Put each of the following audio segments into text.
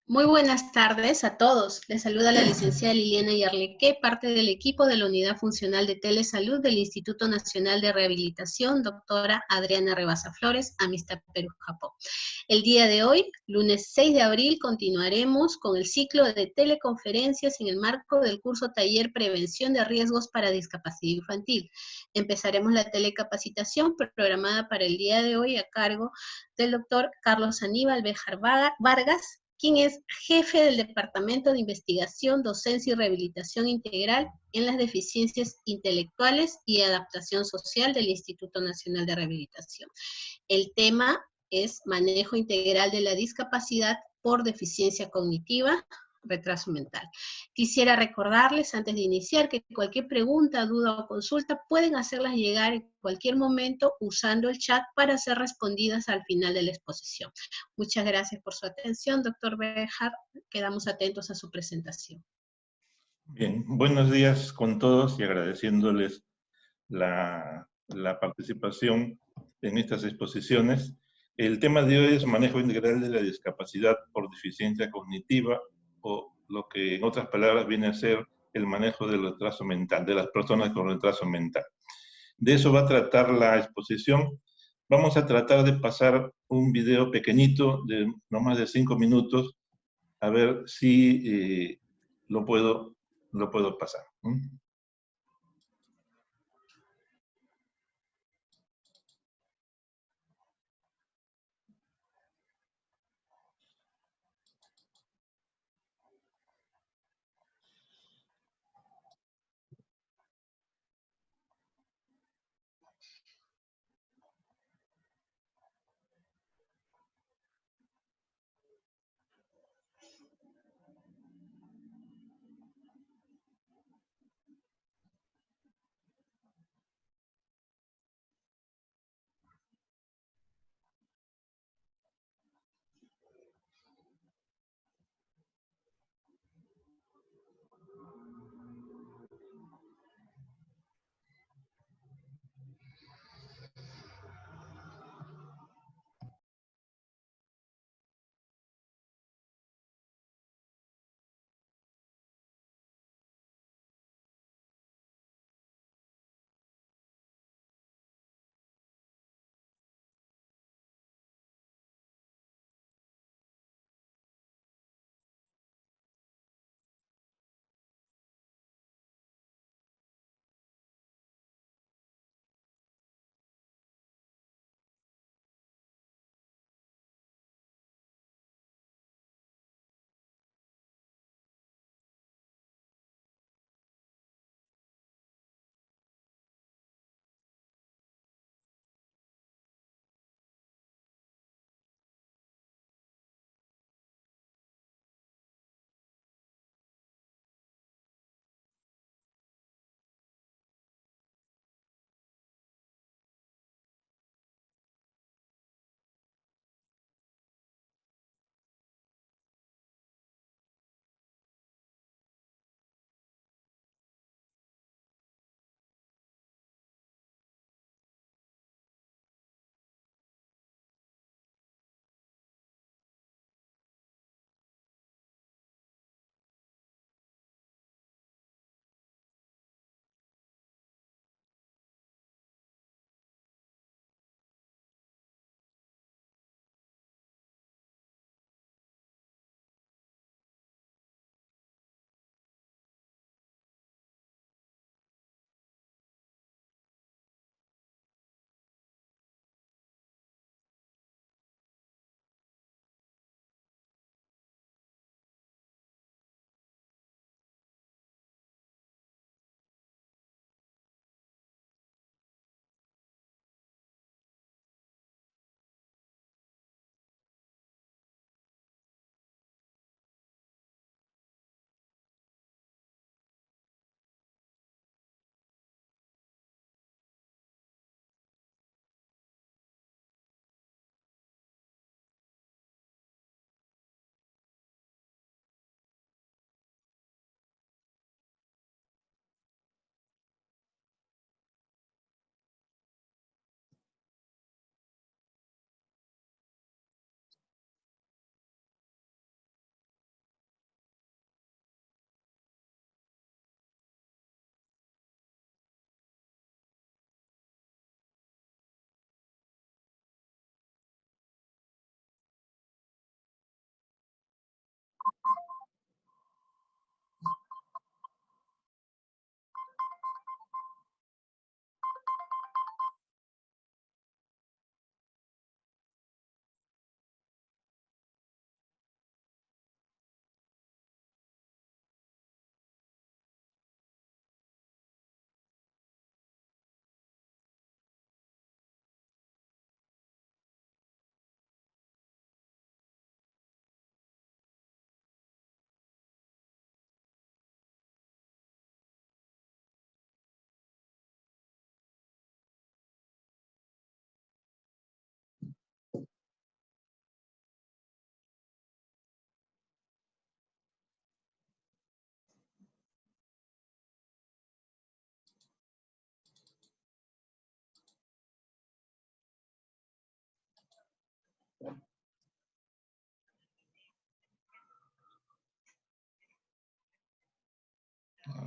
Muy buenas tardes a todos. Les saluda la licenciada Liliana Yarleque, parte del equipo de la Unidad Funcional de Telesalud del Instituto Nacional de Rehabilitación, doctora Adriana Rebasa Flores, Amistad Perú, Japón. El día de hoy, lunes 6 de abril, continuaremos con el ciclo de teleconferencias en el marco del curso Taller Prevención de Riesgos para Discapacidad Infantil. Empezaremos la telecapacitación programada para el día de hoy a cargo del doctor Carlos Aníbal Béjar Vargas, quien es jefe del Departamento de Investigación, Docencia y Rehabilitación Integral en las Deficiencias Intelectuales y Adaptación Social del Instituto Nacional de Rehabilitación. El tema es manejo integral de la discapacidad por deficiencia cognitiva, retraso mental. Quisiera recordarles antes de iniciar que cualquier pregunta, duda o consulta pueden hacerlas llegar en cualquier momento usando el chat para ser respondidas al final de la exposición. Muchas gracias por su atención, doctor Béjar. Quedamos atentos a su presentación. Bien, buenos días con todos y agradeciéndoles la participación en estas exposiciones. El tema de hoy es manejo integral de la discapacidad por deficiencia cognitiva, o lo que en otras palabras viene a ser el manejo del retraso mental, de las personas con retraso mental. De eso va a tratar la exposición. Vamos a tratar de pasar un video pequeñito de no más de 5 minutos, a ver si lo puedo pasar.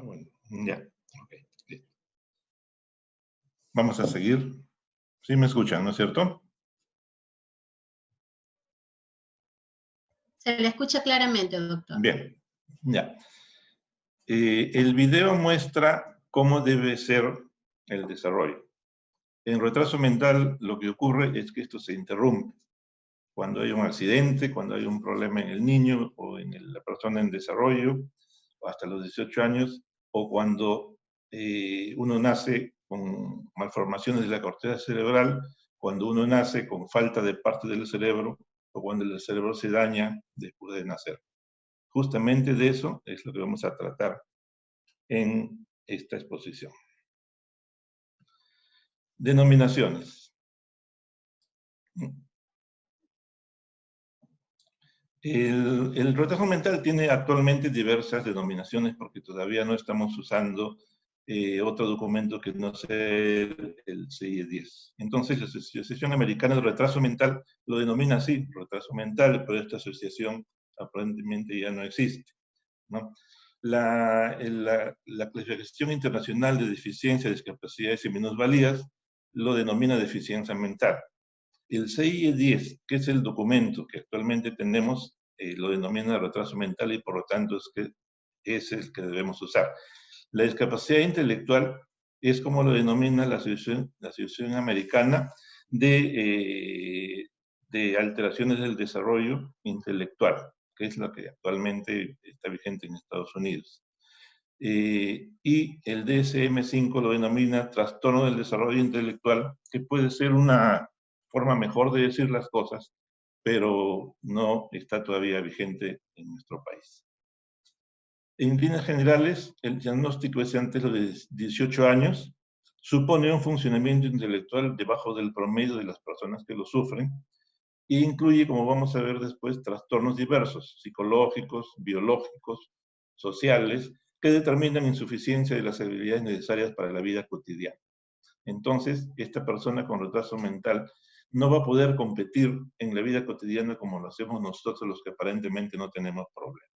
bueno, ya. Okay. Listo. Vamos a seguir. ¿Sí me escuchan, no es cierto? Se le escucha claramente, doctor. Bien, ya. El video muestra cómo debe ser el desarrollo. En retraso mental lo que ocurre es que esto se interrumpe. Cuando hay un accidente, cuando hay un problema en el niño o en la persona en desarrollo, o hasta los 18 años, o cuando uno nace con malformaciones de la corteza cerebral, cuando uno nace con falta de parte del cerebro, o cuando el cerebro se daña después de nacer. Justamente de eso es lo que vamos a tratar en esta exposición. Denominaciones. El retraso mental tiene actualmente diversas denominaciones porque todavía no estamos usando otro documento que no sea el CIE-10. Entonces, la Asociación Americana de Retraso Mental lo denomina así, retraso mental, pero esta asociación aparentemente ya no existe, ¿no? La Clasificación Internacional de Deficiencias, Discapacidades y Minusvalías lo denomina deficiencia mental. El CIE-10, que es el documento que actualmente tenemos, lo denomina retraso mental y por lo tanto es el que debemos usar. La discapacidad intelectual es como lo denomina la Asociación Americana de alteraciones del desarrollo intelectual, que es lo que actualmente está vigente en Estados Unidos. Y el DSM-5 lo denomina trastorno del desarrollo intelectual, que puede ser una forma mejor de decir las cosas, pero no está todavía vigente en nuestro país. En líneas generales, el diagnóstico es antes de los 18 años, supone un funcionamiento intelectual debajo del promedio de las personas que lo sufren, e incluye, como vamos a ver después, trastornos diversos, psicológicos, biológicos, sociales, que determinan insuficiencia de las habilidades necesarias para la vida cotidiana. Entonces, esta persona con retraso mental no va a poder competir en la vida cotidiana como lo hacemos nosotros los que aparentemente no tenemos problemas.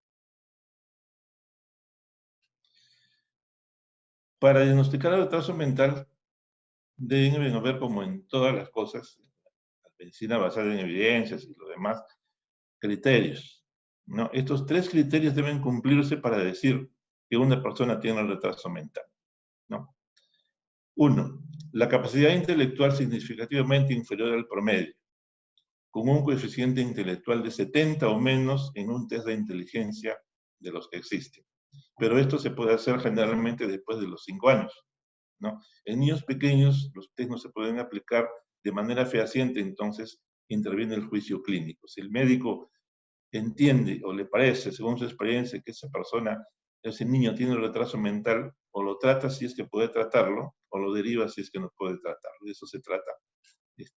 Para diagnosticar el retraso mental, deben haber, como en todas las cosas, la medicina basada en evidencias y lo demás, criterios, ¿no? Estos 3 criterios deben cumplirse para decir que una persona tiene retraso mental, ¿no? 1. La capacidad intelectual significativamente inferior al promedio, con un coeficiente intelectual de 70 o menos en un test de inteligencia de los que existen. Pero esto se puede hacer generalmente después de los 5 años, ¿no? En niños pequeños los test no se pueden aplicar de manera fehaciente, entonces interviene el juicio clínico. Si el médico entiende o le parece, según su experiencia, que esa persona, ese niño tiene retraso mental, o lo trata si es que puede tratarlo, o lo deriva si es que no puede tratarlo. De eso se trata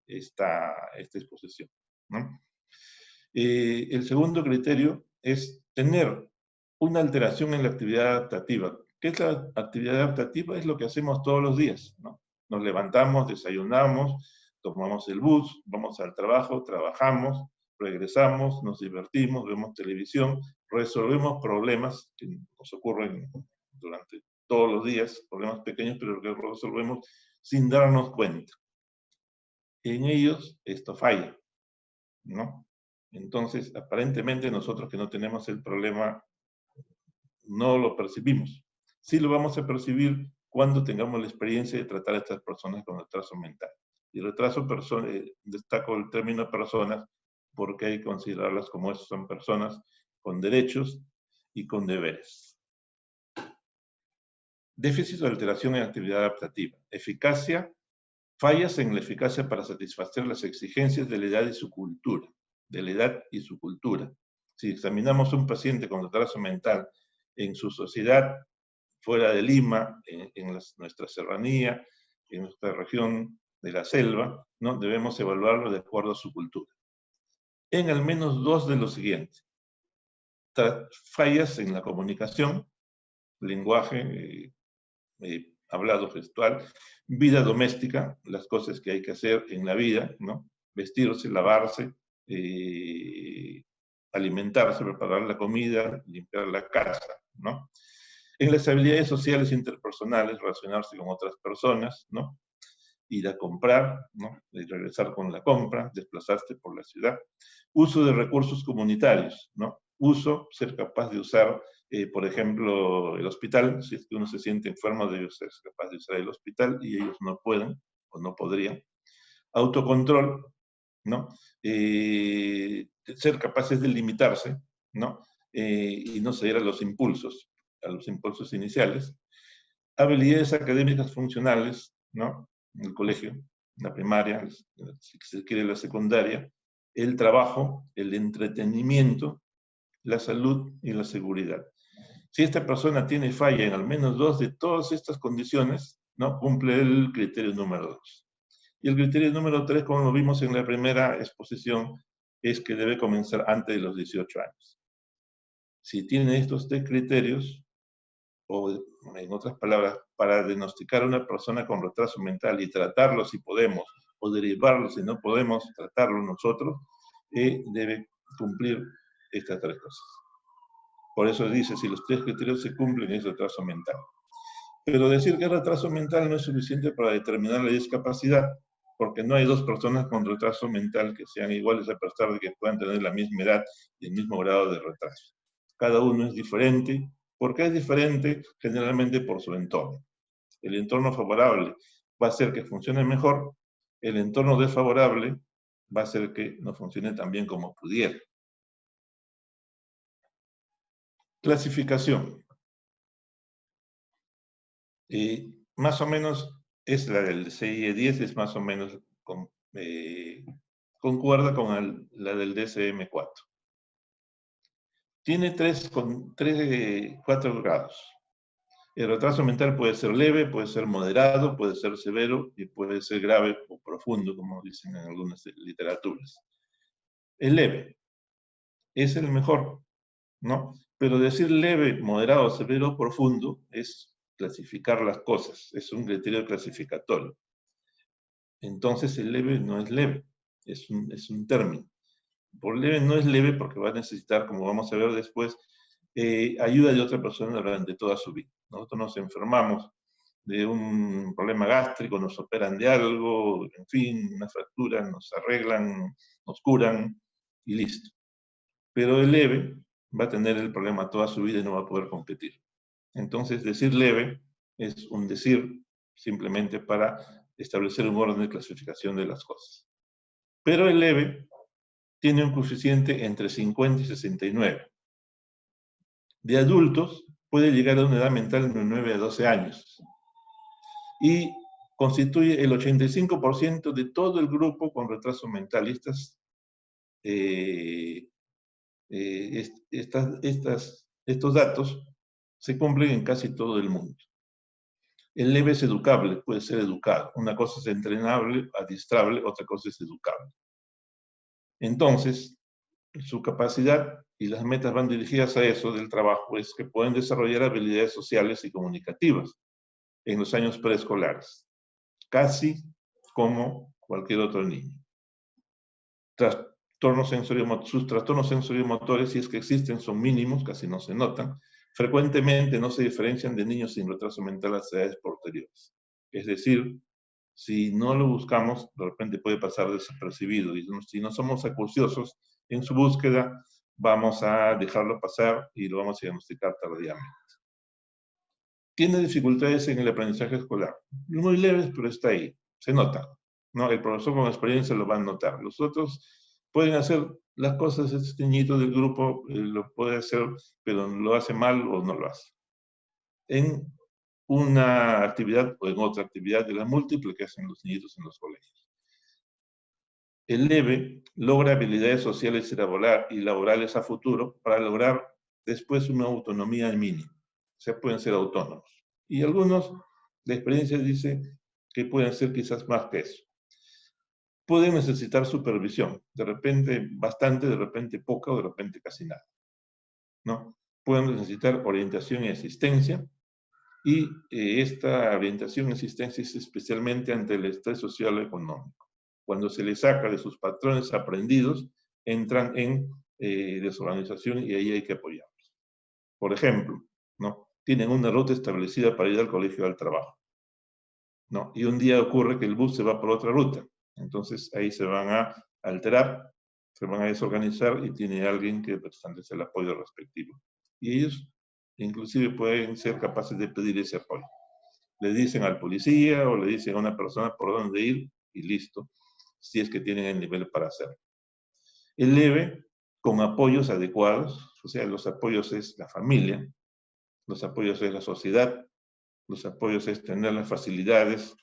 esta exposición, ¿no? El segundo criterio es tener una alteración en la actividad adaptativa. ¿Qué es la actividad adaptativa? Es lo que hacemos todos los días, ¿no? Nos levantamos, desayunamos, tomamos el bus, vamos al trabajo, trabajamos, regresamos, nos divertimos, vemos televisión, resolvemos problemas que nos ocurren durante todos los días, problemas pequeños, pero que resolvemos sin darnos cuenta. En ellos esto falla, ¿no? Entonces, aparentemente nosotros que no tenemos el problema no lo percibimos. Sí lo vamos a percibir cuando tengamos la experiencia de tratar a estas personas con retraso mental. Y retraso, destaco el término personas porque hay que considerarlas como eso, son personas con derechos y con deberes. Déficit o alteración en actividad adaptativa. Eficacia, fallas en la eficacia para satisfacer las exigencias de la edad y su cultura. De la edad y su cultura. Si examinamos un paciente con retraso mental en su sociedad, fuera de Lima, en nuestra serranía, en nuestra región de la selva, ¿no? Debemos evaluarlo de acuerdo a su cultura. En al menos 2 de los siguientes. Fallas en la comunicación, lenguaje, hablado gestual, vida doméstica, las cosas que hay que hacer en la vida, ¿no? Vestirse, lavarse, alimentarse, preparar la comida, limpiar la casa, ¿no? En las habilidades sociales interpersonales, relacionarse con otras personas, ¿no? Ir a comprar, ¿no? Y regresar con la compra, desplazarse por la ciudad. Uso de recursos comunitarios, ¿no? Ser capaz de usar, por ejemplo, el hospital. Si es que uno se siente enfermo, debe ser capaz de usar el hospital y ellos no pueden o no podrían. Autocontrol, ¿no? Ser capaces de limitarse, ¿no? Y no ceder a los impulsos iniciales. Habilidades académicas funcionales, ¿no? En el colegio, en la primaria, si se quiere la secundaria, el trabajo, el entretenimiento, la salud y la seguridad. Si esta persona tiene falla en al menos 2 de todas estas condiciones, ¿no? Cumple el criterio número 2. Y el criterio número 3, como lo vimos en la primera exposición, es que debe comenzar antes de los 18 años. Si tiene estos 3 criterios, o en otras palabras, para diagnosticar a una persona con retraso mental y tratarlo si podemos, o derivarlo si no podemos tratarlo nosotros, debe cumplir estas 3 cosas. Por eso dice, si los 3 criterios se cumplen, es retraso mental. Pero decir que es retraso mental no es suficiente para determinar la discapacidad, porque no hay 2 personas con retraso mental que sean iguales a pesar de que puedan tener la misma edad y el mismo grado de retraso. Cada uno es diferente. ¿Por qué es diferente? Generalmente por su entorno. El entorno favorable va a hacer que funcione mejor, el entorno desfavorable va a hacer que no funcione tan bien como pudiera. Clasificación. Más o menos es la del CIE-10, es más o menos concuerda con la del DSM-4. Tiene 4 grados. El retraso mental puede ser leve, puede ser moderado, puede ser severo y puede ser grave o profundo, como dicen en algunas literaturas. El leve es el mejor, ¿no? Pero decir leve, moderado, severo o profundo es clasificar las cosas, es un criterio clasificatorio. Entonces el leve no es leve, es un término. Por leve no es leve porque va a necesitar, como vamos a ver después, ayuda de otra persona durante toda su vida. Nosotros nos enfermamos de un problema gástrico, nos operan de algo, en fin, una fractura, nos arreglan, nos curan y listo. Pero el leve va a tener el problema toda su vida y no va a poder competir. Entonces, decir leve es un decir simplemente para establecer un orden de clasificación de las cosas. Pero el leve tiene un coeficiente entre 50 y 69. De adultos puede llegar a una edad mental de 9 a 12 años. Y constituye el 85% de todo el grupo con retraso mental. Estos datos se cumplen en casi todo el mundo. El leve es educable, puede ser educado. Una cosa es entrenable, adiestrable, otra cosa es educable. Entonces, su capacidad y las metas van dirigidas a eso del trabajo, es que pueden desarrollar habilidades sociales y comunicativas en los años preescolares, casi como cualquier otro niño. Sus trastornos sensorio-motores, si es que existen, son mínimos, casi no se notan. Frecuentemente no se diferencian de niños sin retraso mental a edades posteriores. Es decir, si no lo buscamos, de repente puede pasar desapercibido. Y si no somos acuciosos en su búsqueda, vamos a dejarlo pasar y lo vamos a diagnosticar tardíamente. Tiene dificultades en el aprendizaje escolar. Muy leves, pero está ahí. Se nota, ¿no? El profesor con experiencia lo va a notar. Los otros pueden hacer las cosas, este niñito del grupo lo puede hacer, pero lo hace mal o no lo hace. En una actividad o en otra actividad de la múltiple que hacen los niñitos en los colegios. El leve logra habilidades sociales y laborales a futuro para lograr después una autonomía mínima. O sea, pueden ser autónomos. Y algunos, la experiencia dice que pueden ser quizás más que eso. Pueden necesitar supervisión, de repente bastante, de repente poca o de repente casi nada, ¿no? Pueden necesitar orientación y asistencia, y esta orientación y asistencia es especialmente ante el estrés social o económico. Cuando se les saca de sus patrones aprendidos, entran en desorganización y ahí hay que apoyarlos. Por ejemplo, ¿no? tienen una ruta establecida para ir al colegio o al trabajo, ¿no? Y un día ocurre que el bus se va por otra ruta. Entonces ahí se van a alterar, se van a desorganizar y tiene alguien que prestarles el apoyo respectivo. Y ellos inclusive pueden ser capaces de pedir ese apoyo. Le dicen al policía o le dicen a una persona por dónde ir y listo, si es que tienen el nivel para hacerlo. El leve, con apoyos adecuados, o sea, los apoyos es la familia, los apoyos es la sociedad, los apoyos es tener las facilidades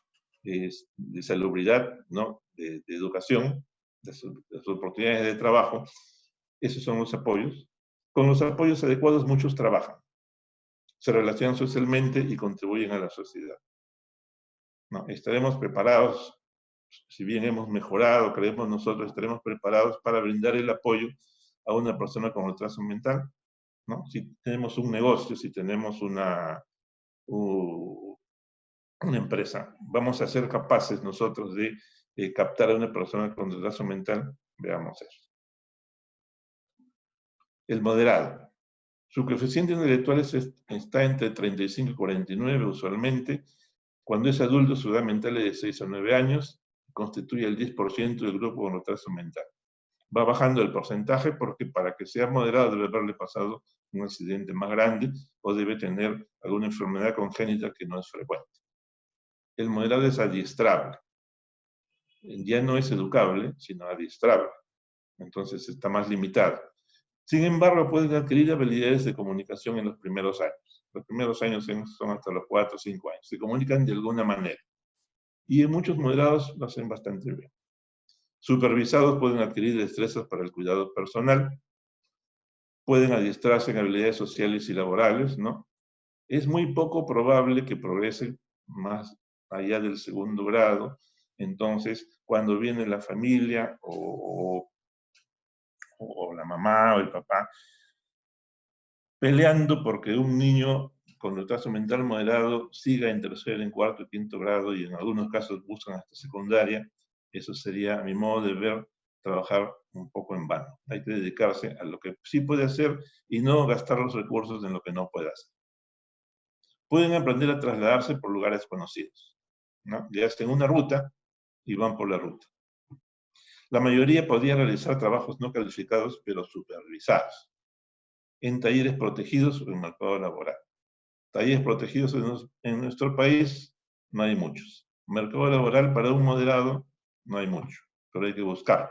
de salubridad, ¿no? de educación, de sus oportunidades de trabajo. Esos son los apoyos. Con los apoyos adecuados muchos trabajan, se relacionan socialmente y contribuyen a la sociedad, ¿no? Estaremos preparados, si bien hemos mejorado, creemos nosotros, estaremos preparados para brindar el apoyo a una persona con retraso mental, ¿no? Si tenemos un negocio, si tenemos una empresa, vamos a ser capaces nosotros de captar a una persona con retraso mental, veamos eso. El moderado. Su coeficiente intelectual está entre 35 y 49 usualmente. Cuando es adulto, su edad mental es de 6 a 9 años, constituye el 10% del grupo con retraso mental. Va bajando el porcentaje porque para que sea moderado debe haberle pasado un accidente más grande o debe tener alguna enfermedad congénita que no es frecuente. El moderado es adiestrable. Ya no es educable, sino adiestrable. Entonces está más limitado. Sin embargo, pueden adquirir habilidades de comunicación en los primeros años. Los primeros años son hasta los 4 o 5 años. Se comunican de alguna manera. Y en muchos moderados lo hacen bastante bien. Supervisados pueden adquirir destrezas para el cuidado personal. Pueden adiestrarse en habilidades sociales y laborales, ¿no? Es muy poco probable que progresen más allá del segundo grado. Entonces, cuando viene la familia o la mamá o el papá peleando porque un niño con retraso mental moderado siga en tercer, en cuarto y quinto grado y en algunos casos buscan hasta secundaria, eso sería, a mi modo de ver, trabajar un poco en vano. Hay que dedicarse a lo que sí puede hacer y no gastar los recursos en lo que no puede hacer. Pueden aprender a trasladarse por lugares conocidos, ¿no? Le hacen una ruta y van por la ruta. La mayoría podría realizar trabajos no calificados, pero supervisados, en talleres protegidos o en mercado laboral. Talleres protegidos en nuestro país no hay muchos. Mercado laboral para un moderado no hay mucho, pero hay que buscarlo.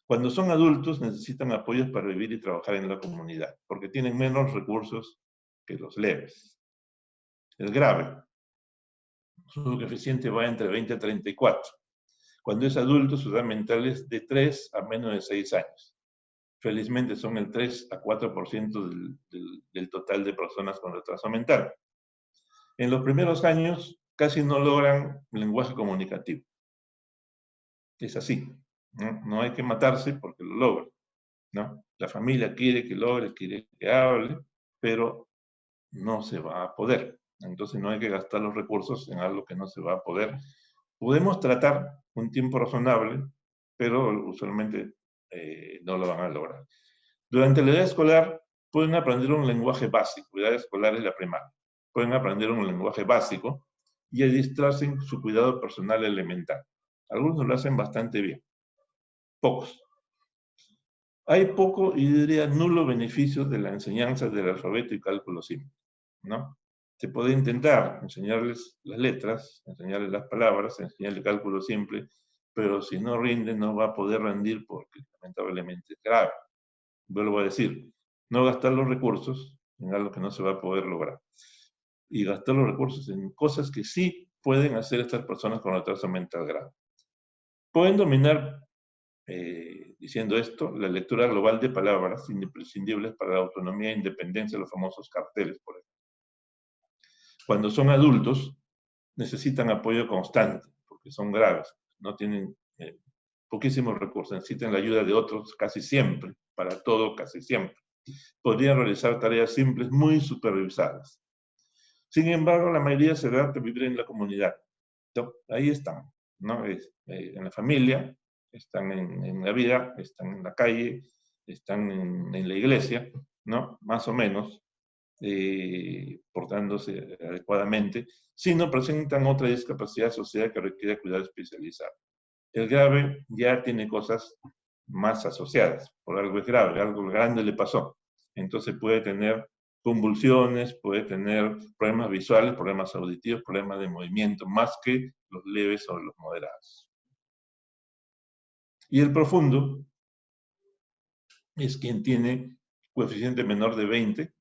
Cuando son adultos necesitan apoyos para vivir y trabajar en la comunidad, porque tienen menos recursos que los leves. El grave, su coeficiente va entre 20 a 34. Cuando es adulto, su edad mental es de 3 a menos de 6 años. Felizmente son el 3 a 4% del total de personas con retraso mental. En los primeros años casi no logran lenguaje comunicativo. Es así, ¿no? No hay que matarse porque lo logran, ¿no? La familia quiere que logre, quiere que hable, pero no se va a poder. Entonces no hay que gastar los recursos en algo que no se va a poder. Podemos tratar un tiempo razonable, pero usualmente no lo van a lograr. Durante la edad escolar pueden aprender un lenguaje básico. La edad escolar es la primaria. Pueden aprender un lenguaje básico y adiestrarse en su cuidado personal elemental. Algunos lo hacen bastante bien, pocos. Hay poco y diría nulo beneficio de la enseñanza del alfabeto y cálculo simple, ¿no? Se puede intentar enseñarles las letras, enseñarles las palabras, enseñarles cálculo simple, pero si no rinde no va a poder rendir porque lamentablemente es grave. Vuelvo a decir, no gastar los recursos en algo que no se va a poder lograr. Y gastar los recursos en cosas que sí pueden hacer estas personas con retraso mental grave. Pueden dominar, diciendo esto, la lectura global de palabras imprescindibles para la autonomía e independencia, los famosos carteles, por ejemplo. Cuando son adultos, necesitan apoyo constante, porque son graves, no tienen poquísimos recursos, necesitan la ayuda de otros casi siempre, para todo casi siempre. Podrían realizar tareas simples muy supervisadas. Sin embargo, la mayoría se adapta a vivir en la comunidad. Entonces, ahí están, ¿no? En la familia, están en la vida, están en la calle, están en la iglesia, ¿no? Más o menos. portándose adecuadamente, sino presentan otra discapacidad asociada que requiere cuidado especializado. El grave ya tiene cosas más asociadas, por algo es grave, algo grande le pasó. Entonces puede tener convulsiones, puede tener problemas visuales, problemas auditivos, problemas de movimiento, más que los leves o los moderados. Y el profundo es quien tiene coeficiente menor de 20,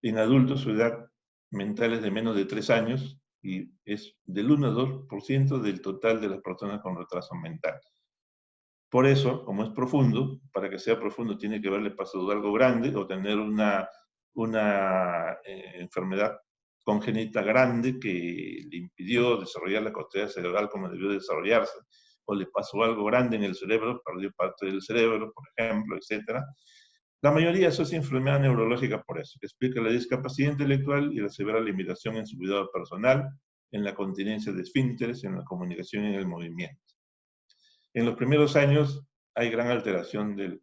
en adultos su edad mental es de menos de 3 años y es del 1 a 2% del total de las personas con retraso mental. Por eso, como es profundo, para que sea profundo tiene que haberle pasado algo grande o tener una enfermedad congénita grande que le impidió desarrollar la corteza cerebral como debió desarrollarse, o le pasó algo grande en el cerebro, perdió parte del cerebro, por ejemplo, etc. La mayoría asocia enfermedad neurológica por eso, que explica la discapacidad intelectual y la severa limitación en su cuidado personal, en la continencia de esfínteres, en la comunicación y en el movimiento. En los primeros años hay gran alteración de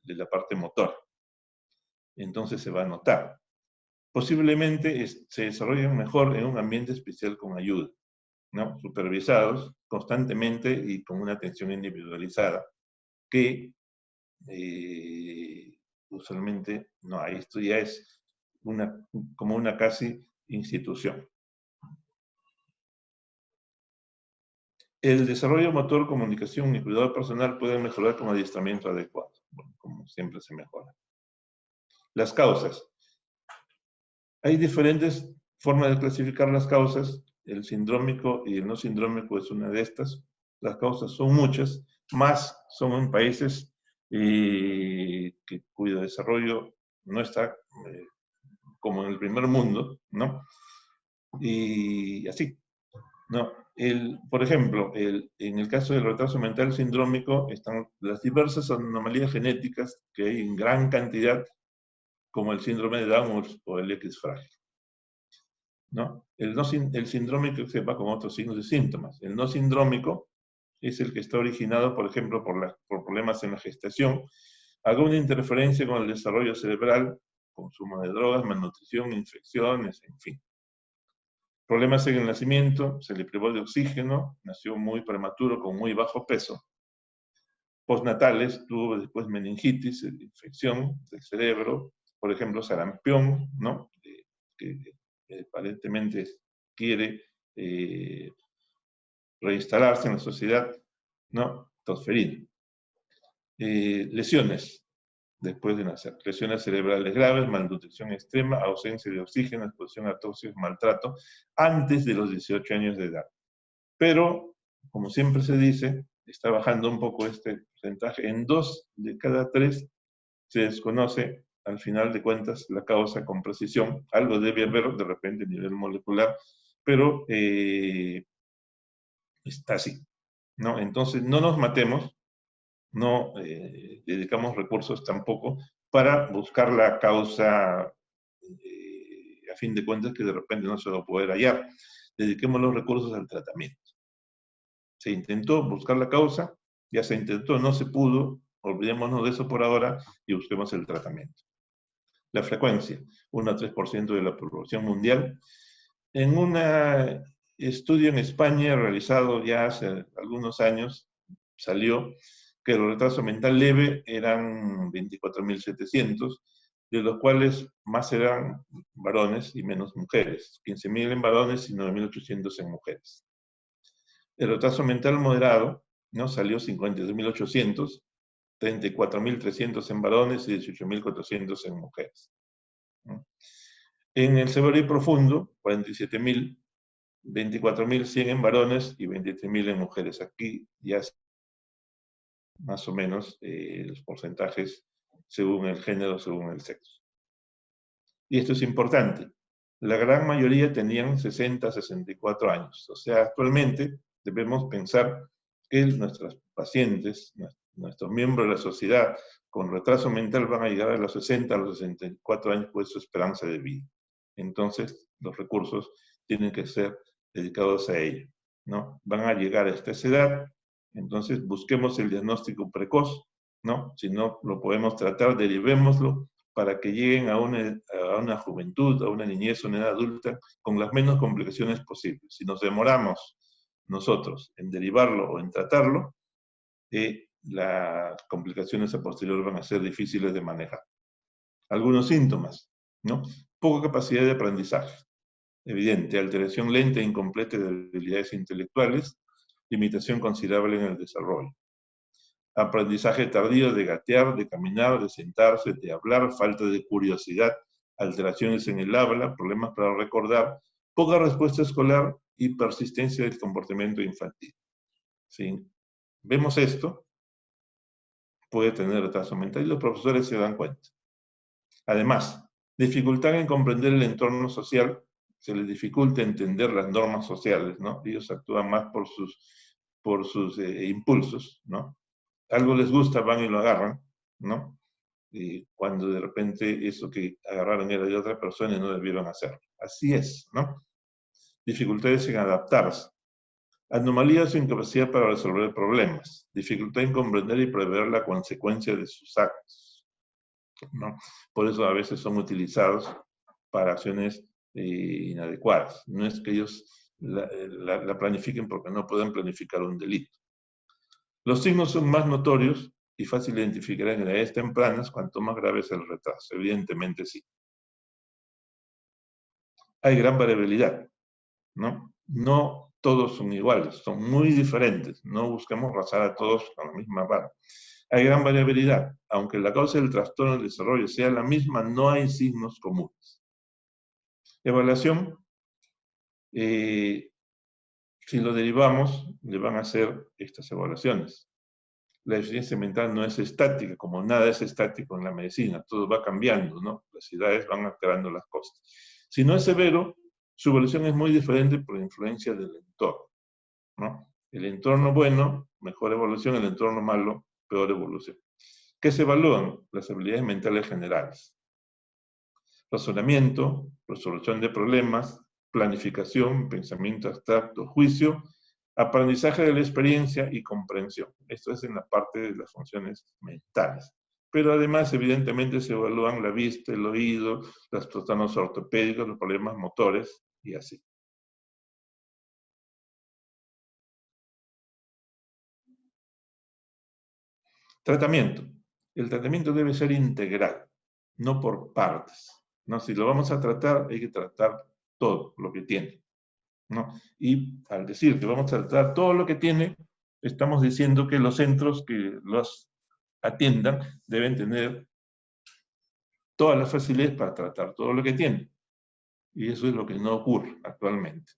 la parte motora, entonces se va a notar. Posiblemente se desarrollen mejor en un ambiente especial con ayuda, ¿no? Supervisados constantemente y con una atención individualizada, que usualmente no hay. Esto ya es como una casi institución. El desarrollo motor, comunicación y cuidado personal pueden mejorar con adiestramiento adecuado. Bueno, como siempre se mejora. Las causas. Hay diferentes formas de clasificar las causas. El sindrómico y el no sindrómico es una de estas. Las causas son muchas, más son en países cuyo desarrollo no está como en el primer mundo, ¿no? Y así, ¿no? Por ejemplo, en el caso del retraso mental sindrómico están las diversas anomalías genéticas que hay en gran cantidad, como el síndrome de Down o el X frágil, ¿no? El sindrómico se va con otros signos y síntomas. El no sindrómico es el que está originado, por ejemplo, por problemas en la gestación, alguna interferencia con el desarrollo cerebral, consumo de drogas, malnutrición, infecciones, en fin. Problemas en el nacimiento, se le privó de oxígeno, nació muy prematuro con muy bajo peso. Postnatales, tuvo después meningitis, infección del cerebro, por ejemplo, sarampión, ¿no? Que aparentemente quiere reinstalarse en la sociedad, ¿no? Tosferina. Lesiones después de nacer. Lesiones cerebrales graves, malnutrición extrema, ausencia de oxígeno, exposición a tóxicos, maltrato, antes de los 18 años de edad. Pero, como siempre se dice, está bajando un poco este porcentaje. En 2 de cada 3 se desconoce, al final de cuentas, la causa con precisión. Algo debe haber, de repente, a nivel molecular, pero está así, ¿no? Entonces, no nos matemos, no dedicamos recursos tampoco para buscar la causa, a fin de cuentas, que de repente no se va a poder hallar. Dediquemos los recursos al tratamiento. Se intentó buscar la causa, ya se intentó, no se pudo, olvidémonos de eso por ahora y busquemos el tratamiento. La frecuencia, 1 a 3% de la población mundial. En un estudio en España realizado ya hace algunos años, salió que el retraso mental leve eran 24.700, de los cuales más eran varones y menos mujeres, 15.000 en varones y 9.800 en mujeres. El retraso mental moderado, ¿no? Salió 52.800, 34.300 en varones y 18.400 en mujeres, ¿no? En el severo y profundo, 47.000, 24.100 en varones y 23.000 en mujeres. Aquí ya más o menos los porcentajes según el género, según el sexo. Y esto es importante. La gran mayoría tenían 60, 64 años. O sea, actualmente debemos pensar que nuestros pacientes, nuestros miembros de la sociedad con retraso mental van a llegar a los 60, a los 64 años, pues su esperanza de vida. Entonces, los recursos tienen que ser dedicados a ello, ¿no? Van a llegar a esta edad, entonces busquemos el diagnóstico precoz, ¿no? Si no lo podemos tratar, derivémoslo para que lleguen a una juventud, a una niñez, a una edad adulta, con las menos complicaciones posibles. Si nos demoramos nosotros en derivarlo o en tratarlo, las complicaciones a posteriori van a ser difíciles de manejar. Algunos síntomas, ¿no? Poca capacidad de aprendizaje. Evidente, alteración lenta e incompleta de habilidades intelectuales, limitación considerable en el desarrollo. Aprendizaje tardío de gatear, de caminar, de sentarse, de hablar, falta de curiosidad, alteraciones en el habla, problemas para recordar, poca respuesta escolar y persistencia del comportamiento infantil. Si vemos esto, puede tener retraso mental y los profesores se dan cuenta. Además, dificultad en comprender el entorno social, se les dificulta entender las normas sociales, ¿no? Ellos actúan más por sus impulsos, ¿no? Algo les gusta, van y lo agarran, ¿no? Y cuando de repente eso que agarraron era de otra persona y no debieron hacerlo. Así es, ¿no? Dificultades en adaptarse. Anomalías o incapacidad para resolver problemas. Dificultad en comprender y prever la consecuencia de sus actos, ¿no? Por eso a veces son utilizados para acciones inadecuadas. No es que ellos la planifiquen porque no pueden planificar un delito. Los signos son más notorios y fácil de identificar en edades tempranas cuanto más grave es el retraso. Evidentemente sí. Hay gran variabilidad, ¿no? No todos son iguales, son muy diferentes. No buscamos razar a todos con la misma vara. Hay gran variabilidad. Aunque la causa del trastorno del desarrollo sea la misma, no hay signos comunes. Evaluación. Si lo derivamos, le van a hacer estas evaluaciones. La deficiencia mental no es estática, como nada es estático en la medicina, todo va cambiando, ¿no? Las edades van alterando las cosas. Si no es severo, su evolución es muy diferente por la influencia del entorno, ¿no? El entorno bueno, mejor evolución, el entorno malo, peor evolución. ¿Qué se evalúan? Las habilidades mentales generales. Razonamiento, resolución de problemas, planificación, pensamiento abstracto, juicio, aprendizaje de la experiencia y comprensión. Esto es en la parte de las funciones mentales. Pero además, evidentemente, se evalúan la vista, el oído, los trastornos ortopédicos, los problemas motores y así. Tratamiento. El tratamiento debe ser integral, no por partes, ¿no? Si lo vamos a tratar, hay que tratar todo lo que tiene, ¿no? Y al decir que vamos a tratar todo lo que tiene, estamos diciendo que los centros que los atiendan deben tener todas las facilidades para tratar todo lo que tienen. Y eso es lo que no ocurre actualmente.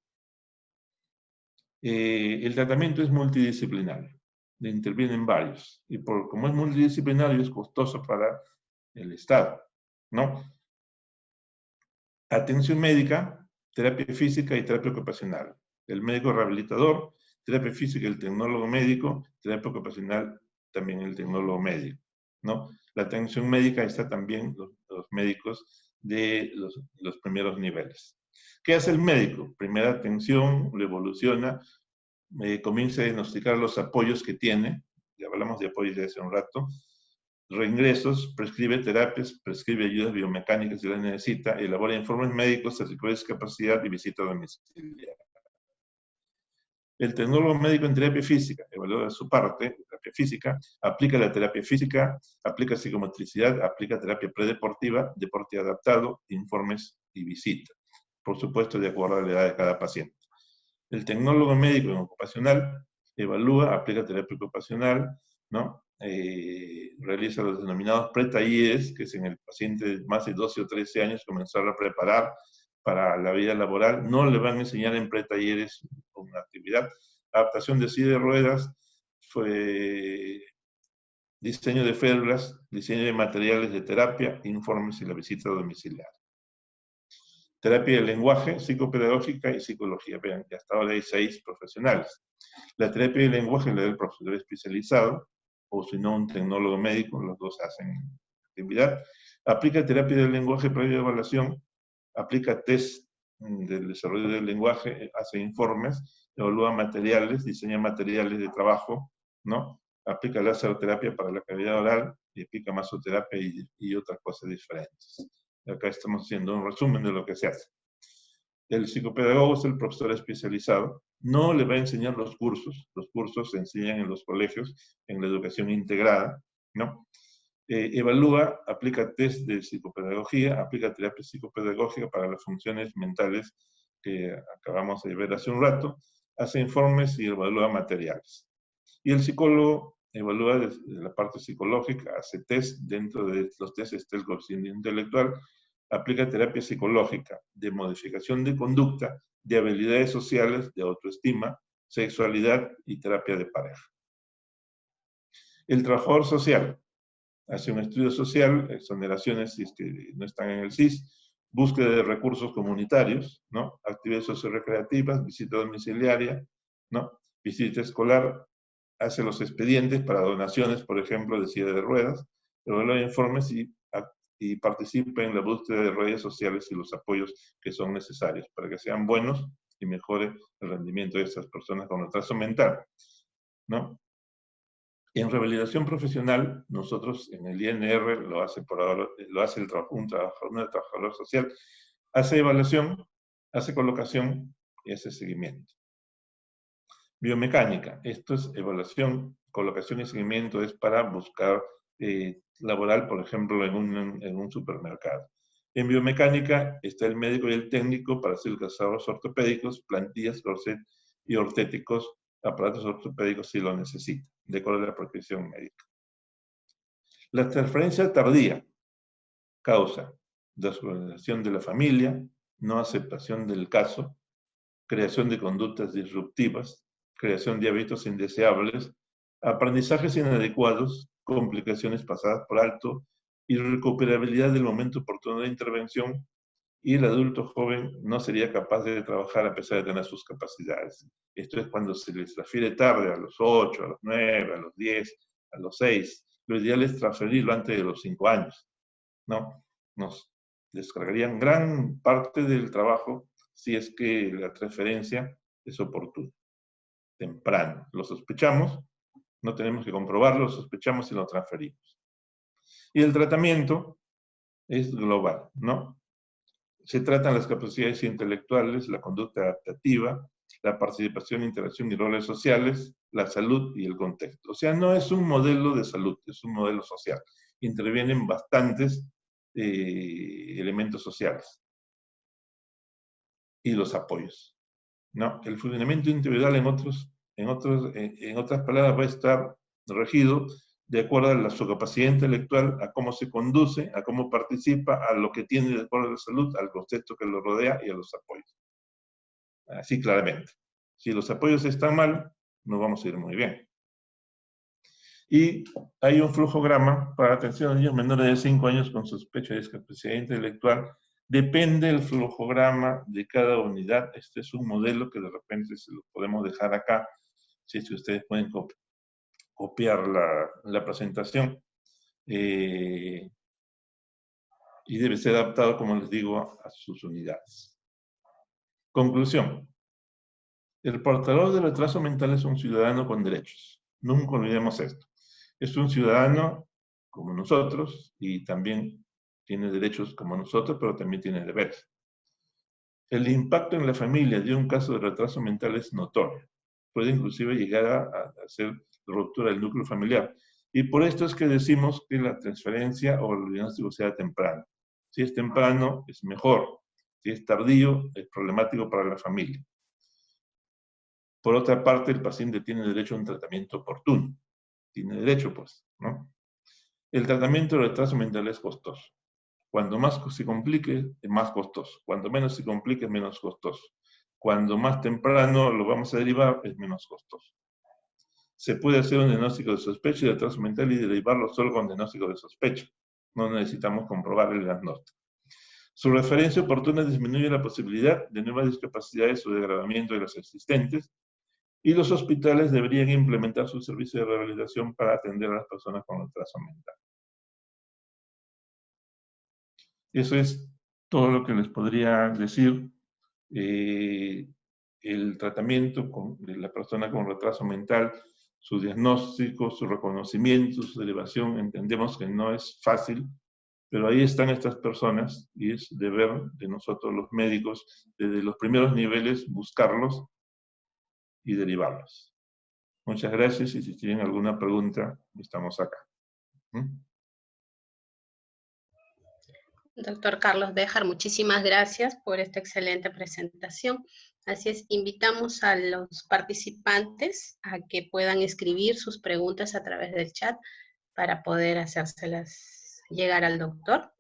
El tratamiento es multidisciplinario, intervienen varios. Y como es multidisciplinario, es costoso para el Estado, ¿no? Atención médica, terapia física y terapia ocupacional. El médico rehabilitador, terapia física, el tecnólogo médico, terapia ocupacional, también el tecnólogo médico, ¿no? La atención médica está también los médicos de los primeros niveles. ¿Qué hace el médico? Primera atención, lo evoluciona, comienza a diagnosticar los apoyos que tiene, ya hablamos de apoyos de hace un rato, reingresos, prescribe terapias, prescribe ayudas biomecánicas si las necesita, elabora informes médicos, certificado de discapacidad y visita domiciliaria. El tecnólogo médico en terapia física evalúa su parte, terapia física, aplica la terapia física, aplica psicomotricidad, aplica terapia predeportiva, deporte adaptado, informes y visita. Por supuesto, de acuerdo a la edad de cada paciente. El tecnólogo médico en ocupacional evalúa, aplica terapia ocupacional, ¿no? Realiza los denominados pretalleres, que es en el paciente de más de 12 o 13 años comenzar a preparar para la vida laboral. No le van a enseñar en pretalleres una actividad. Adaptación de silla de ruedas, diseño de férmulas, diseño de materiales de terapia, informes y la visita domiciliaria. Terapia del lenguaje, psicopedagógica y psicología. Vean, que hasta ahora hay 6 profesionales. La terapia del lenguaje la da el profesor especializado, o si no, un tecnólogo médico, los dos hacen actividad. Aplica terapia del lenguaje previa evaluación, aplica test del desarrollo del lenguaje, hace informes, evalúa materiales, diseña materiales de trabajo, ¿no? Aplica la terapia para la cavidad oral, aplica masoterapia y otras cosas diferentes. Acá estamos haciendo un resumen de lo que se hace. El psicopedagogo es el profesor especializado, no le va a enseñar los cursos se enseñan en los colegios, en la educación integrada, ¿no? Evalúa, aplica test de psicopedagogía, aplica terapia psicopedagógica para las funciones mentales que acabamos de ver hace un rato, hace informes y evalúa materiales. Y el psicólogo evalúa desde la parte psicológica, hace test, dentro de los test está el coeficiente intelectual, aplica terapia psicológica de modificación de conducta, de habilidades sociales, de autoestima, sexualidad y terapia de pareja. El trabajador social hace un estudio social, exoneraciones si es que no están en el SIS, búsqueda de recursos comunitarios, ¿no? Actividades socio-recreativas, visita domiciliaria, ¿no? Visita escolar, hace los expedientes para donaciones, por ejemplo, de silla de ruedas, evalúa informes y participa en la búsqueda de redes sociales y los apoyos que son necesarios para que sean buenos y mejore el rendimiento de estas personas con retraso mental, ¿no? En rehabilitación profesional, nosotros en el INR lo hace por ahora, un trabajador social, hace evaluación, hace colocación y hace seguimiento. Biomecánica, esto es evaluación, colocación y seguimiento, es para buscar laboral, por ejemplo, en un supermercado. En biomecánica está el médico y el técnico para hacer calzados ortopédicos, plantillas, corset y ortéticos, aparatos ortopédicos si lo necesita, de acuerdo a la prescripción médica. La transferencia tardía causa desorganización de la familia, no aceptación del caso, creación de conductas disruptivas, creación de hábitos indeseables, aprendizajes inadecuados, complicaciones pasadas por alto, irrecuperabilidad del momento oportuno de intervención, y el adulto joven no sería capaz de trabajar a pesar de tener sus capacidades. Esto es cuando se les transfiere tarde, a los 8, a los 9, a los 10, a los 6. Lo ideal es transferirlo antes de los 5 años, ¿no? Nos descargarían gran parte del trabajo si es que la transferencia es oportuna, temprano. Lo sospechamos, no tenemos que comprobarlo, lo sospechamos y lo transferimos. Y el tratamiento es global, ¿no? Se tratan las capacidades intelectuales, la conducta adaptativa, la participación, interacción y roles sociales, la salud y el contexto. O sea, no es un modelo de salud, es un modelo social. Intervienen bastantes elementos sociales y los apoyos, ¿no? El funcionamiento individual en otras palabras va a estar regido de acuerdo a su capacidad intelectual, a cómo se conduce, a cómo participa, a lo que tiene de acuerdo a la salud, al contexto que lo rodea y a los apoyos. Así claramente. Si los apoyos están mal, no vamos a ir muy bien. Y hay un flujograma para atención a niños menores de 5 años con sospecha de discapacidad intelectual. Depende el flujograma de cada unidad. Este es un modelo que de repente se lo podemos dejar acá, si es que ustedes pueden copiar la presentación. Y debe ser adaptado, como les digo, a sus unidades. Conclusión. El portador de retraso mental es un ciudadano con derechos. Nunca olvidemos esto. Es un ciudadano como nosotros y también tiene derechos como nosotros, pero también tiene deberes. El impacto en la familia de un caso de retraso mental es notorio. Puede inclusive llegar a hacer ruptura del núcleo familiar. Y por esto es que decimos que la transferencia o el diagnóstico sea temprano. Si es temprano, es mejor. Si es tardío, es problemático para la familia. Por otra parte, el paciente tiene derecho a un tratamiento oportuno. Tiene derecho, pues, ¿no? El tratamiento de retraso mental es costoso. Cuando más se complique, es más costoso. Cuando menos se complique, es menos costoso. Cuando más temprano lo vamos a derivar, es menos costoso. Se puede hacer un diagnóstico de sospecha de retraso mental y derivarlo solo con diagnóstico de sospecha. No necesitamos comprobar el diagnóstico. Su referencia oportuna disminuye la posibilidad de nuevas discapacidades o de agravamiento de las existentes, y los hospitales deberían implementar su servicio de rehabilitación para atender a las personas con retraso mental. Eso es todo lo que les podría decir. El tratamiento de la persona con retraso mental su diagnóstico, su reconocimiento, su derivación. Entendemos que no es fácil, pero ahí están estas personas y es deber de nosotros los médicos, desde los primeros niveles, buscarlos y derivarlos. Muchas gracias y si tienen alguna pregunta, estamos acá. Doctor Carlos Béjar, muchísimas gracias por esta excelente presentación. Así es, invitamos a los participantes a que puedan escribir sus preguntas a través del chat para poder hacérselas llegar al doctor.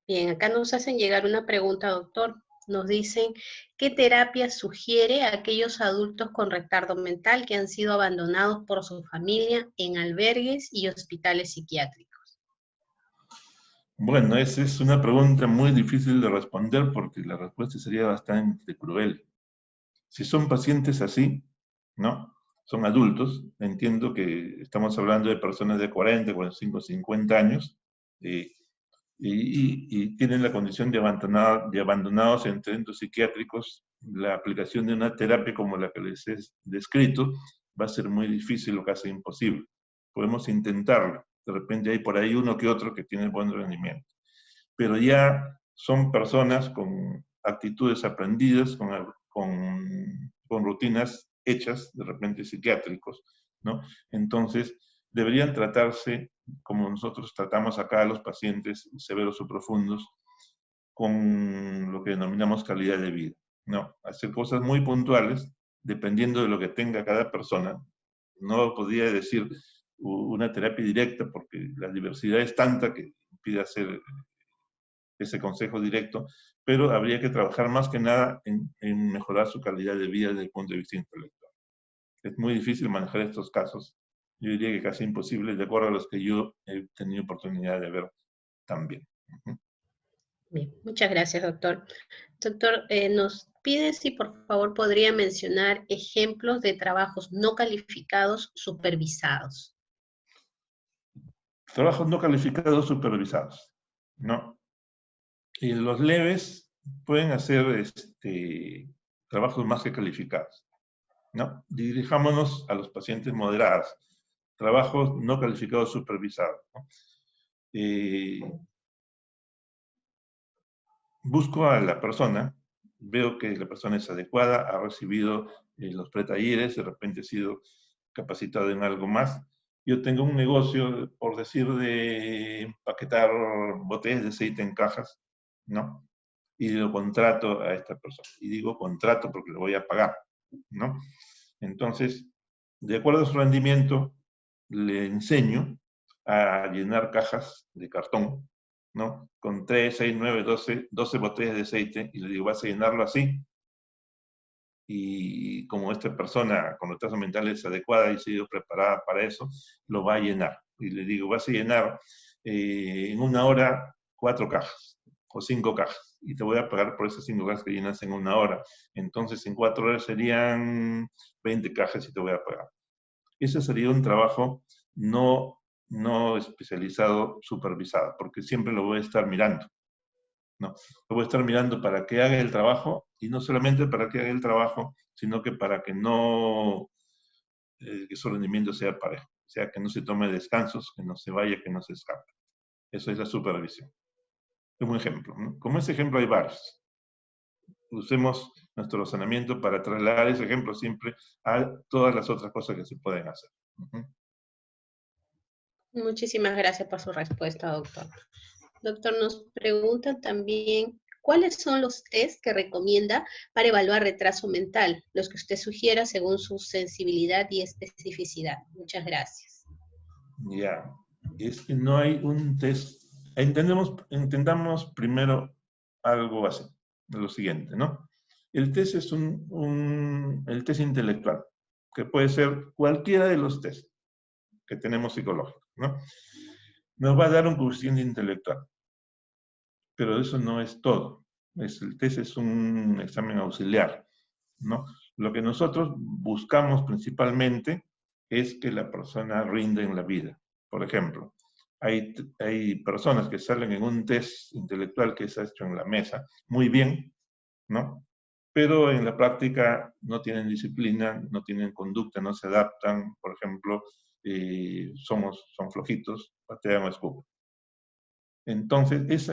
Bien, acá nos hacen llegar una pregunta, doctor. Nos dicen, ¿qué terapia sugiere a aquellos adultos con retardo mental que han sido abandonados por su familia en albergues y hospitales psiquiátricos? Bueno, esa es una pregunta muy difícil de responder porque la respuesta sería bastante cruel. Si son pacientes así, ¿no? Son adultos, entiendo que estamos hablando de personas de 40, 45, 50 años, y tienen la condición de abandonados en centros psiquiátricos. La aplicación de una terapia como la que les he descrito va a ser muy difícil o casi imposible. Podemos intentarlo. De repente hay por ahí uno que otro que tiene buen rendimiento. Pero ya son personas con actitudes aprendidas, con rutinas hechas, de repente psiquiátricos, ¿no? Entonces, deberían tratarse como nosotros tratamos acá a los pacientes severos o profundos, con lo que denominamos calidad de vida, ¿no? Hacer cosas muy puntuales, dependiendo de lo que tenga cada persona. No podría decir una terapia directa, porque la diversidad es tanta que impide hacer ese consejo directo, pero habría que trabajar más que nada en mejorar su calidad de vida desde el punto de vista intelectual. Es muy difícil manejar estos casos. Yo diría que casi imposible, de acuerdo a los que yo he tenido oportunidad de ver también. Bien, muchas gracias, doctor. Doctor, nos pide si por favor podría mencionar ejemplos de trabajos no calificados supervisados. Trabajos no calificados supervisados, ¿no? Y los leves pueden hacer trabajos más que calificados, ¿no? Dirijámonos a los pacientes moderados, trabajos no calificados supervisados, ¿no? Busco a la persona, veo que la persona es adecuada, ha recibido los pretalleres, de repente ha sido capacitado en algo más. Yo tengo un negocio, por decir, de empaquetar botellas de aceite en cajas, ¿no? Y lo contrato a esta persona. Y digo contrato porque le voy a pagar, ¿no? Entonces, de acuerdo a su rendimiento, le enseño a llenar cajas de cartón, ¿no? Con 3, 6, 9, 12 botellas de aceite, y le digo, vas a llenarlo así. Y como esta persona con retraso mental es adecuada y ha sido preparada para eso, lo va a llenar. Y le digo, vas a llenar en una hora 4 cajas o 5 cajas. Y te voy a pagar por esas 5 cajas que llenas en una hora. Entonces, en 4 horas serían 20 cajas y te voy a pagar. Ese sería un trabajo no especializado, supervisado, porque siempre lo voy a estar mirando, ¿no? Lo voy a estar mirando para que haga el trabajo, y no solamente para que haga el trabajo, sino que para que que su rendimiento sea parejo, o sea, que no se tome descansos, que no se vaya, que no se escape. Eso es la supervisión. Es un ejemplo, ¿no? Como ese ejemplo hay varios. Usemos nuestro razonamiento para trasladar ese ejemplo siempre a todas las otras cosas que se pueden hacer. Muchísimas gracias por su respuesta, doctor. Doctor, nos pregunta también, ¿cuáles son los test que recomienda para evaluar retraso mental? Los que usted sugiera según su sensibilidad y especificidad. Muchas gracias. Ya, es que no hay un test. Entendamos primero algo así, lo siguiente, ¿no? El test es el test intelectual, que puede ser cualquiera de los test que tenemos psicológicos, ¿no? Nos va a dar un coeficiente intelectual, pero eso no es todo. El test es un examen auxiliar, ¿no? Lo que nosotros buscamos principalmente es que la persona rinda en la vida. Por ejemplo, hay personas que salen en un test intelectual que se ha hecho en la mesa muy bien, ¿no? pero en la práctica no tienen disciplina, no tienen conducta, no se adaptan, por ejemplo, son flojitos, patean o escupen. Entonces,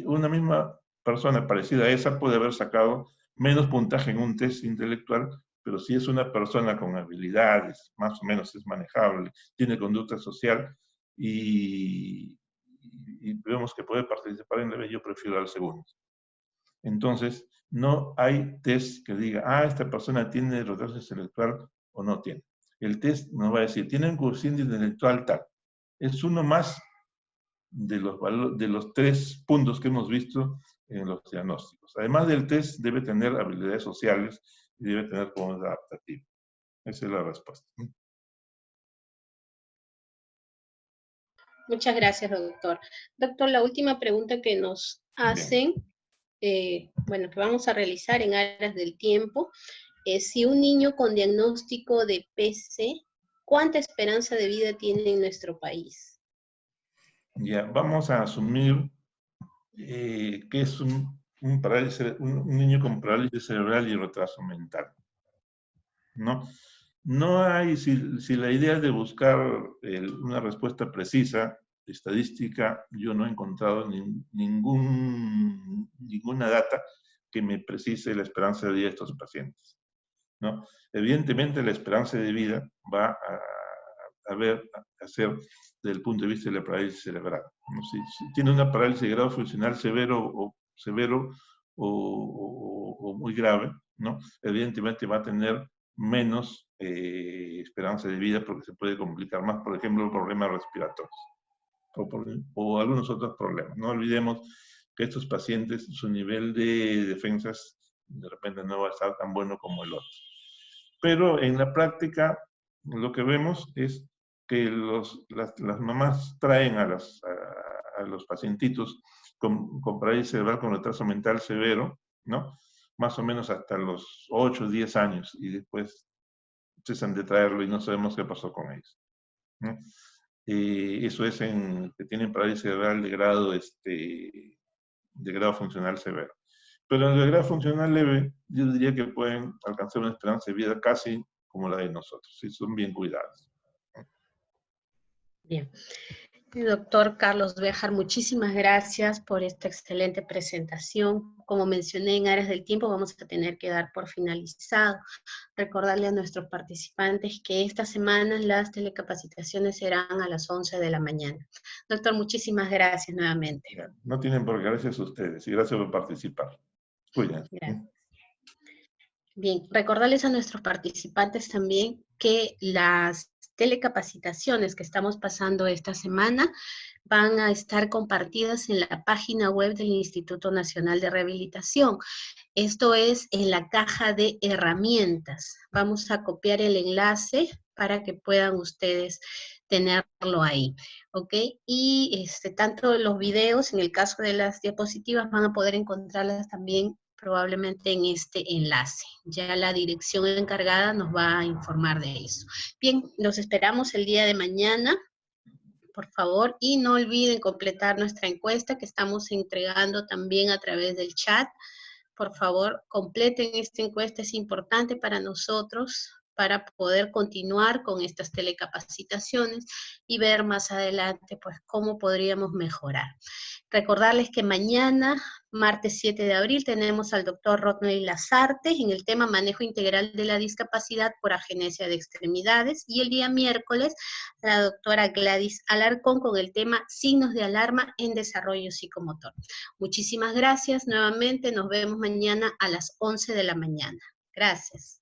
una misma persona parecida a esa puede haber sacado menos puntaje en un test intelectual, pero si es una persona con habilidades, más o menos es manejable, tiene conducta social y vemos que puede participar en la ley, yo prefiero al segundo. Entonces, no hay test que diga, esta persona tiene retraso intelectual o no tiene. El test nos va a decir, tiene un coeficiente intelectual tal. Es uno más de los 3 puntos que hemos visto en los diagnósticos. Además del test, debe tener habilidades sociales y debe tener conducta adaptativa. Esa es la respuesta. Muchas gracias, doctor. Doctor, la última pregunta que nos hacen, bueno, que vamos a realizar en aras del tiempo, es si un niño con diagnóstico de PC, ¿cuánta esperanza de vida tiene en nuestro país? Ya, vamos a asumir que es un niño con parálisis cerebral y retraso mental, ¿no? No hay, si la idea es de buscar una respuesta precisa, estadística, yo no he encontrado ninguna data que me precise la esperanza de vida de estos pacientes, ¿no? Evidentemente la esperanza de vida va a ser desde el punto de vista de la parálisis cerebral, ¿no? Si tiene una parálisis de grado funcional severo o muy grave, ¿no? Evidentemente va a tener menos esperanza de vida porque se puede complicar más, por ejemplo, problemas respiratorios o algunos otros problemas. No olvidemos que estos pacientes, su nivel de defensas de repente no va a estar tan bueno como el otro. Pero en la práctica lo que vemos es que las mamás traen a los pacientitos con parálisis cerebral con retraso mental severo, ¿no? Más o menos hasta los 8 o 10 años, y después cesan de traerlo y no sabemos qué pasó con ellos, ¿no? Eso es que tienen parálisis cerebral de grado funcional severo. Pero en el grado funcional leve, yo diría que pueden alcanzar una esperanza de vida casi como la de nosotros, si son bien cuidados. Bien. Doctor Carlos Béjar, muchísimas gracias por esta excelente presentación. Como mencioné, en áreas del tiempo vamos a tener que dar por finalizado. Recordarle a nuestros participantes que esta semana las telecapacitaciones serán a las 11 de la mañana. Doctor, muchísimas gracias nuevamente. No tienen por qué, gracias a ustedes y gracias por participar. Cuídense. Gracias. Bien, recordarles a nuestros participantes también que las telecapacitaciones que estamos pasando esta semana van a estar compartidas en la página web del Instituto Nacional de Rehabilitación. Esto es en la caja de herramientas. Vamos a copiar el enlace para que puedan ustedes tenerlo ahí, ¿ok? Y tanto los videos, en el caso de las diapositivas, van a poder encontrarlas también probablemente en este enlace. Ya la dirección encargada nos va a informar de eso. Bien, los esperamos el día de mañana, por favor, y no olviden completar nuestra encuesta que estamos entregando también a través del chat. Por favor, completen esta encuesta, es importante para nosotros para poder continuar con estas telecapacitaciones y ver más adelante pues cómo podríamos mejorar. Recordarles que mañana, martes 7 de abril, tenemos al doctor Rodney Lazarte en el tema manejo integral de la discapacidad por agenesia de extremidades, y el día miércoles la doctora Gladys Alarcón con el tema signos de alarma en desarrollo psicomotor. Muchísimas gracias nuevamente, nos vemos mañana a las 11 de la mañana. Gracias.